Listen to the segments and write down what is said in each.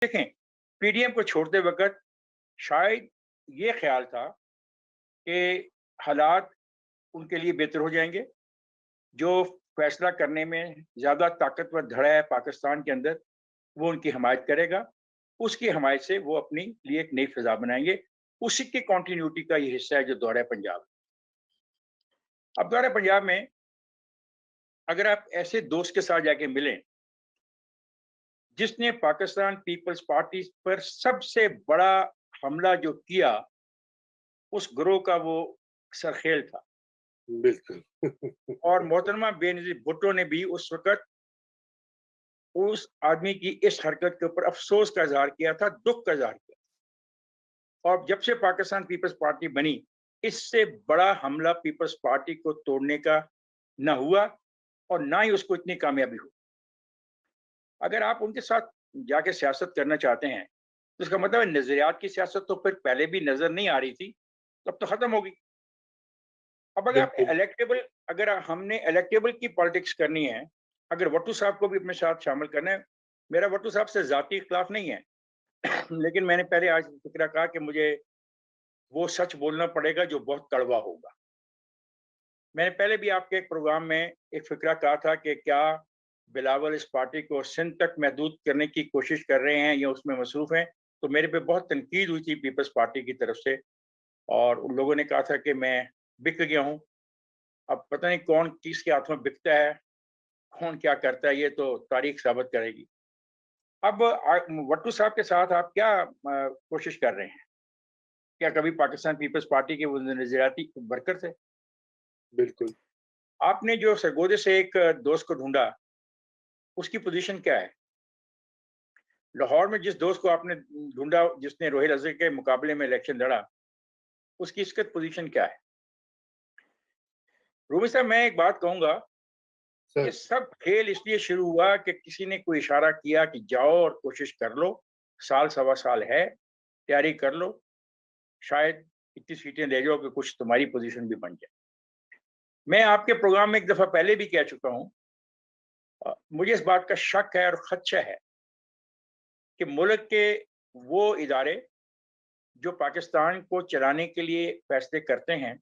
देखें, पीडीएम को छोड़ते वक्त शायद ये ख्याल था कि हालात उनके लिए बेहतर हो जाएंगे। जो फैसला करने में ज़्यादा ताकतवर धड़ा है पाकिस्तान के अंदर, वो उनकी हमायत करेगा। उसकी हमायत से वो अपनी लिए एक नई फ़िज़ा बनाएँगे। उसी की कंटिन्यूटी का ये हिस्सा है जो दौरा पंजाब। अब दौरा पंजाब में अगर आप ऐसे दोस्त के साथ जाके मिलें, जिसने पाकिस्तान पीपल्स पार्टी पर सबसे बड़ा हमला जो किया, उस गिरोह का वो सरखेल था। बिल्कुल। और मोहतरमा बेनज़ीर भुट्टो ने भी उस वक़्त उस आदमी की इस हरकत के ऊपर अफ़सोस का इज़हार किया था, दुःख का इज़हार किया। और जब से पाकिस्तान पीपल्स पार्टी बनी, इससे बड़ा हमला पीपल्स पार्टी को तोड़ने का ना हुआ और ना ही उसको इतनी कामयाबी हुई। अगर आप उनके साथ जाके सियासत करना चाहते हैं, तो इसका मतलब है नज़रियात की सियासत तो फिर पहले भी नज़र नहीं आ रही थी, तब तो ख़त्म हो गई। अब बिल्कुल। अगर हमने इलेक्टेबल की पॉलिटिक्स करनी है, अगर भट्टू साहब को भी अपने साथ शामिल करना है, मेरा भट्टू साहब से ज़ाती इख्तिलाफ नहीं है। लेकिन मैंने पहले आज फ़िक्रा कहा कि मुझे वो सच बोलना पड़ेगा जो बहुत कड़वा होगा। मैंने पहले भी आपके एक प्रोग्राम में एक फ़िक्रा कहा था कि क्या बिलावल इस पार्टी को सिंध तक महदूद करने की कोशिश कर रहे हैं या उसमें मसरूफ़ हैं? तो मेरे पे बहुत तनकीद हुई थी पीपल्स पार्टी की तरफ से और उन लोगों ने कहा था कि मैं बिक गया हूँ। अब पता नहीं कौन किसके हाथ में बिकता है, कौन क्या करता है, ये तो तारीख साबित करेगी। अब भट्टू साहब के साथ आप क्या कोशिश कर रहे हैं? क्या कभी पाकिस्तान पीपल्स पार्टी के वो नज़रियाती वर्कर थे? बिल्कुल। आपने जो सरगोधे से एक दोस्त को ढूँढा, उसकी पोज़ीशन क्या है? लाहौर में जिस दोस्त को आपने ढूँढा, जिसने रोहिल अज़हर के मुकाबले में इलेक्शन लड़ा, उसकी इस वक़्त पोज़ीशन क्या है? रूबी साहब, मैं एक बात कहूँगा, ये सर। सब खेल इसलिए शुरू हुआ कि किसी ने कोई इशारा किया कि जाओ और कोशिश कर लो, साल सवा साल है, तैयारी कर लो, शायद इतनी सीटें ले जाओ कि कुछ तुम्हारी पोज़ीशन भी बन जाए। मैं आपके प्रोग्राम में एक दफ़ा पहले भी कह चुका हूँ, मुझे इस बात का शक है और खदशा है कि मुल्क के वो इदारे जो पाकिस्तान को चलाने के लिए फैसले करते हैं,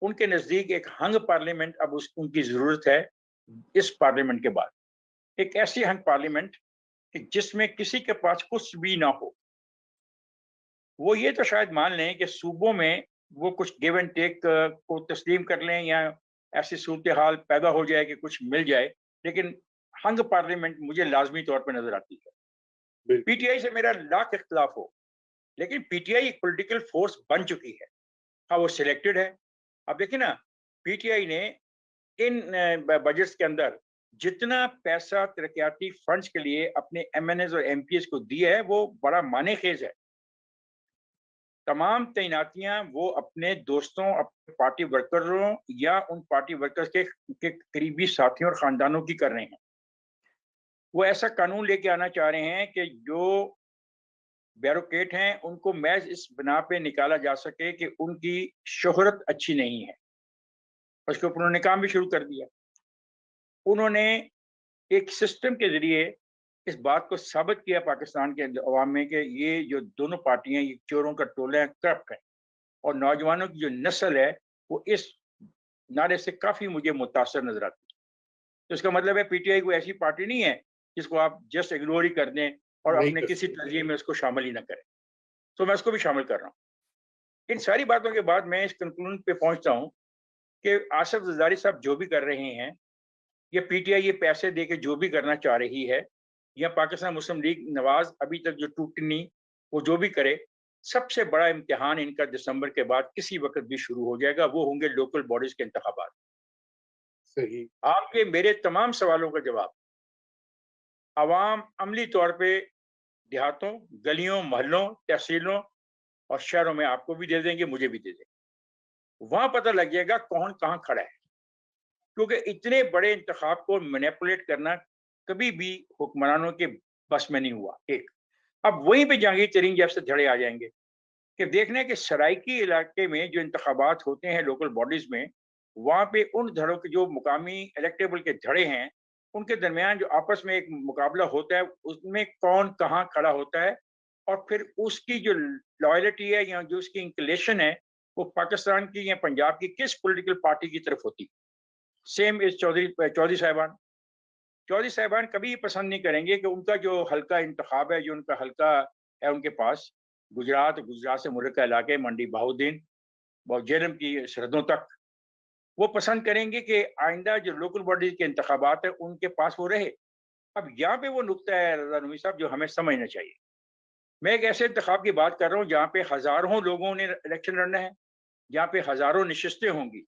उनके नज़दीक एक हंग पार्लियामेंट अब उनकी ज़रूरत है इस पार्लियामेंट के बाद। एक ऐसी हंग पार्लियामेंट कि जिसमें किसी के पास कुछ भी ना हो। वो ये तो शायद मान लें कि सूबों में वो कुछ गिव एंड टेक को तस्लीम कर लें या ऐसी सूरत हाल पैदा हो जाए कि कुछ मिल जाए, लेकिन हंग पार्लियामेंट मुझे लाजमी तौर पर नजर आती है। बिल्कुल। पीटीआई से मेरा लाख इख्तलाफ हो, लेकिन पीटीआई एक पॉलिटिकल फोर्स बन चुकी है। हाँ, वो सिलेक्टेड है। अब देखिए ना, पीटीआई ने इन बजट्स के अंदर जितना पैसा तरक्याती फंड्स के लिए अपने एमएनएस और एमपीएस को दिया है, वो बड़ा माने खेज है। तमाम तैनातियां वो अपने दोस्तों, अपने पार्टी वर्करों या उन पार्टी वर्कर्स के करीबी साथियों और खानदानों की कर रहे हैं। वो ऐसा कानून लेके आना चाह रहे हैं कि जो बैरोकेट हैं उनको महज इस बिना पे निकाला जा सके कि उनकी शोहरत अच्छी नहीं है। उसके ऊपर उन्होंने काम भी शुरू कर दिया। उन्होंने एक सिस्टम के जरिए इस बात को साबित किया पाकिस्तान के अवाम में कि ये जो दोनों पार्टियां, ये चोरों का टोला है, करप्ट है। और नौजवानों की जो नस्ल है, वो इस नारे से काफी मुझे मुतासर नजर आती है। तो इसका मतलब है पीटीआई कोई ऐसी पार्टी नहीं है जिसको आप जस्ट इग्नोर ही कर दें और नहीं अपने कर किसी सकते। तर्जीह में उसको शामिल ही ना करें। तो मैं उसको भी शामिल कर रहा हूँ। इन सारी बातों के बाद मैं इस कंक्लूजन पे पहुंचता हूँ कि आसिफ जरदारी साहब जो भी कर रहे हैं, ये पीटीआई ये पैसे दे के जो भी करना चाह रही है, या पाकिस्तान मुस्लिम लीग नवाज अभी तक जो टूटनी, वो जो भी करे, सबसे बड़ा इम्तिहान इनका दिसंबर के बाद किसी वक्त भी शुरू हो जाएगा। वो होंगे लोकल बॉडीज के इंतखाबात। सही। आपके मेरे तमाम सवालों का जवाब आवाम अमली तौर पे देहातों, गलियों, मोहल्लों, तहसीलों और शहरों में आपको भी दे देंगे, मुझे भी दे देंगे। वहां पता लग जाएगा कौन कहाँ खड़ा है, क्योंकि इतने बड़े इंतखाब को मैनिपुलेट करना कभी भी हुक्मरानों के बस में नहीं हुआ। एक अब वहीं पे जहांगीर तरीन जैसे धड़े आ जाएंगे कि देखने के सराइकी इलाके में जो इंतखाबात होते हैं लोकल बॉडीज में, वहां पे उन धड़ों के जो मुकामी इलेक्टेबल के धड़े हैं, उनके दरमियान जो आपस में एक मुकाबला होता है, उसमें कौन कहाँ खड़ा होता है और फिर उसकी जो लॉयल्टी है या जो उसकी इंक्लिनेशन है, वो पाकिस्तान की या पंजाब की किस पॉलिटिकल पार्टी की तरफ होती। सेम इज़ चौधरी साहिबान। चौधरी साहिबान कभी ये पसंद नहीं करेंगे कि उनका जो हल्का इंतखाब है, जो उनका हल्का है उनके पास, गुजरात से मुल्क का इलाके, मंडी बहाउद्दीन और जेहलम की सरहदों तक, वो पसंद करेंगे कि आइंदा जो लोकल बॉडीज के इंतखाबात है, उनके पास वो रहे। अब यहाँ पे वो नुक्ता है रज़ा नबी साहब, जो हमें समझना चाहिए। मैं एक ऐसे इंतखाब की बात कर रहा हूँ जहाँ पे हज़ारों लोगों ने इलेक्शन लड़ना है, जहाँ पे हज़ारों नशिस्तें होंगी।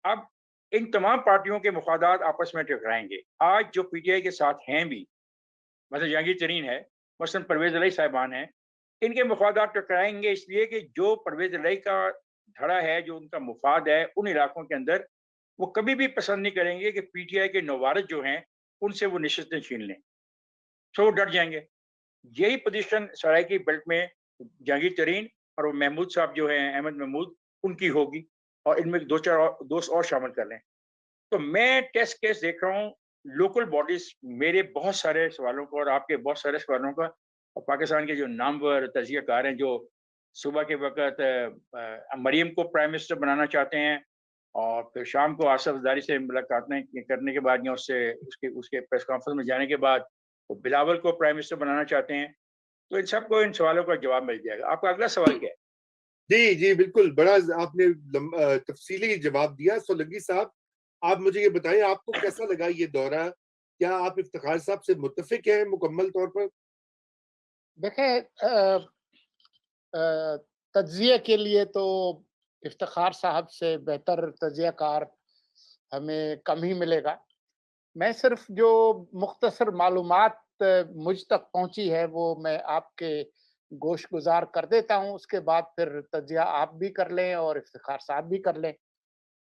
अब इन तमाम पार्टियों के मुफादात आपस में टकराएँगे। आज जो पीटीआई के साथ हैं भी, मतलब जहांगीर तरीन है, मसलन परवेज़ इलाही साहिबान हैं, इनके मुफादात टकराएँगे इसलिए कि जो परवेज़ इलाही का धड़ा है, जो उनका मुफाद है उन इलाकों के अंदर, वो कभी भी पसंद नहीं करेंगे कि पीटीआई के नवारद जो हैं, उनसे वो नशिस्तें छीन लें। तो वो डट जाएँगे। यही पोजीशन सराइकी बेल्ट में जहांगीर तरीन और वो महमूद साहब जो हैं, अहमद महमूद, उनकी होगी और इनमें 2-4 और दोस्त और शामिल कर लें। तो मैं टेस्ट केस देख रहा हूँ लोकल बॉडीज़, मेरे बहुत सारे सवालों का और आपके बहुत सारे सवालों का, और पाकिस्तान के जो नामवर तज़कियाकार हैं, जो सुबह के वक़्त मरियम को प्राइम मिनिस्टर बनाना चाहते हैं और फिर शाम को आसिफ ज़रदारी से मुलाकातें करने के बाद या उससे उसके उसके प्रेस कॉन्फ्रेंस में जाने के बाद वो बिलावल को प्राइम मिनिस्टर बनाना चाहते हैं। तो इन सबको इन सवालों का जवाब मिल जाएगा। आपका अगला सवाल क्या है? जी, जी, बिल्कुल, बड़ा आपने तफ़सीली जवाब दिया। सोलंकी साहब, आप मुझे ये बताएँ, आपको कैसा लगा ये दौरा? क्या आप इफ्तिखार साहब से मुत्तफ़िक हैं मुकम्मल तौर पर? देखें, तज्ज़िये के लिए तो इफ्तिखार साहब से बेहतर तज्ज़ियाकार हमें कम ही मिलेगा। मैं सिर्फ़ जो मुख्तसर मालूमात मुझ तक पहुँची है, वो मैं आपके गोशगुज़ार कर देता हूँ, उसके बाद फिर तज्ज़िया आप भी कर लें और इफ्तिखार साहब भी कर लें।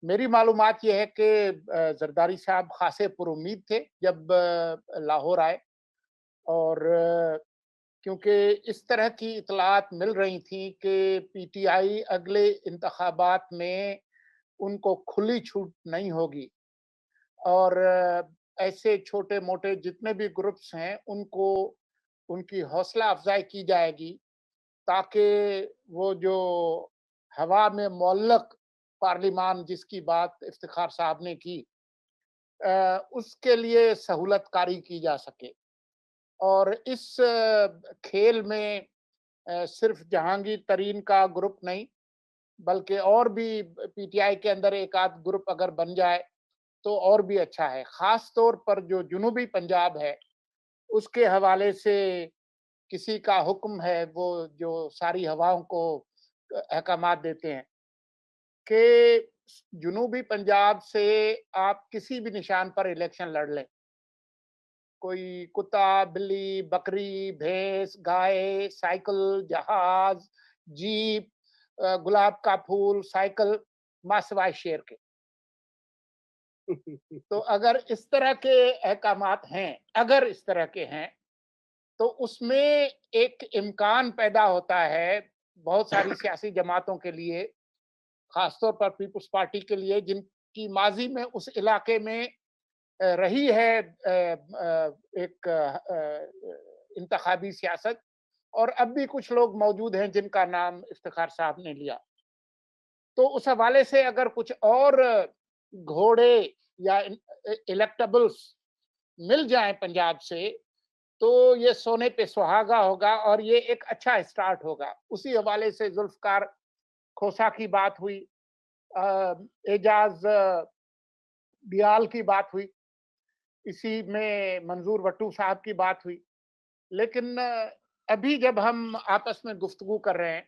मेरी मालूमात ये है कि ज़रदारी साहब ख़ासे पुरुम्मीद थे जब लाहौर आए, और क्योंकि इस तरह की इत्तलात मिल रही थी कि पीटीआई अगले इंतखाबात में उनको खुली छूट नहीं होगी, और ऐसे छोटे-मोटे जितने भी ग्रुप्स हैं, उनको उनकी हौसला अफ़ज़ाई की जाएगी, ताकि वो जो हवा में मुअल्लक़ पार्लिमान जिसकी बात इफ्तिखार साहब ने की, उसके लिए सहूलतकारी की जा सके। और इस खेल में सिर्फ जहांगीर तरीन का ग्रुप नहीं, बल्कि और भी पीटीआई के अंदर एक आध ग्रुप अगर बन जाए तो और भी अच्छा है। खास तौर पर जो जुनूबी पंजाब है, उसके हवाले से किसी का हुक्म है, वो जो सारी हवाओं को अहकामात देते हैं कि जुनूबी पंजाब से आप किसी भी निशान पर इलेक्शन लड़ लें, कोई कुत्ता, बिल्ली, बकरी, भैंस, गाय, साइकिल, जहाज, जीप, गुलाब का फूल, साइकिल, माँ सिवाय शेर के। तो अगर इस तरह के अहकामात हैं, अगर इस तरह के हैं, तो उसमें एक इम्कान पैदा होता है बहुत सारी सियासी जमातों के लिए, खासतौर पर पीपुल्स पार्टी के लिए, जिनकी माजी में उस इलाके में रही है एक इंतखाबी सियासत, और अब भी कुछ लोग मौजूद हैं जिनका नाम इफ्तिखार साहब ने लिया। तो उस हवाले से अगर कुछ और घोड़े या इलेक्टेबल्स मिल जाएं पंजाब से, तो ये सोने पे सुहागा होगा और ये एक अच्छा स्टार्ट होगा। उसी हवाले से जुल्फ़िकार खोसा की बात हुई, एजाज डियाल की बात हुई, इसी में मंजूर वट्टू साहब की बात हुई। लेकिन अभी जब हम आपस में गुफ्तगू कर रहे हैं,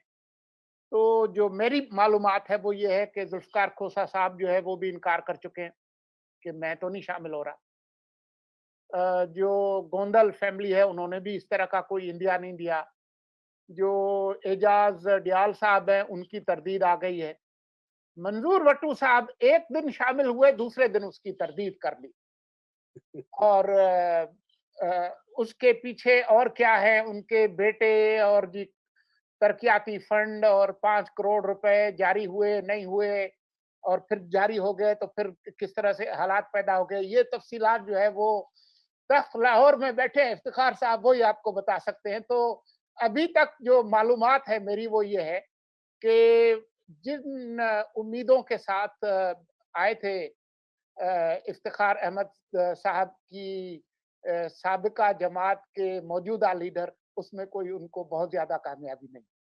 तो जो मेरी मालूमात है वो ये है कि जुल्फ़िकार खोसा साहब जो है वो भी इनकार कर चुके हैं कि मैं तो नहीं शामिल हो रहा। जो गोंदल फैमिली है, उन्होंने भी इस तरह का कोई इंदिया नहीं दिया। जो एजाज डियाल साहब हैं, उनकी तरदीद आ गई है। मंजूर वट्टू साहब एक दिन शामिल हुए, दूसरे दिन उसकी तरदीद कर ली। और उसके पीछे और क्या है, उनके बेटे और जी तरक्याती फंड और 5 करोड़ रुपए जारी हुए, नहीं हुए, اور پھر جاری ہو گئے تو پھر کس طرح سے حالات پیدا ہو گئے، یہ تفصیلات جو ہے وہ تخت لاہور میں بیٹھے ہیں افتخار صاحب وہی آپ کو بتا سکتے ہیں۔ تو ابھی تک جو معلومات ہے میری وہ یہ ہے کہ جن امیدوں کے ساتھ آئے تھے افتخار احمد صاحب کی سابقہ جماعت کے موجودہ لیڈر، اس میں کوئی ان کو بہت زیادہ کامیابی نہیں۔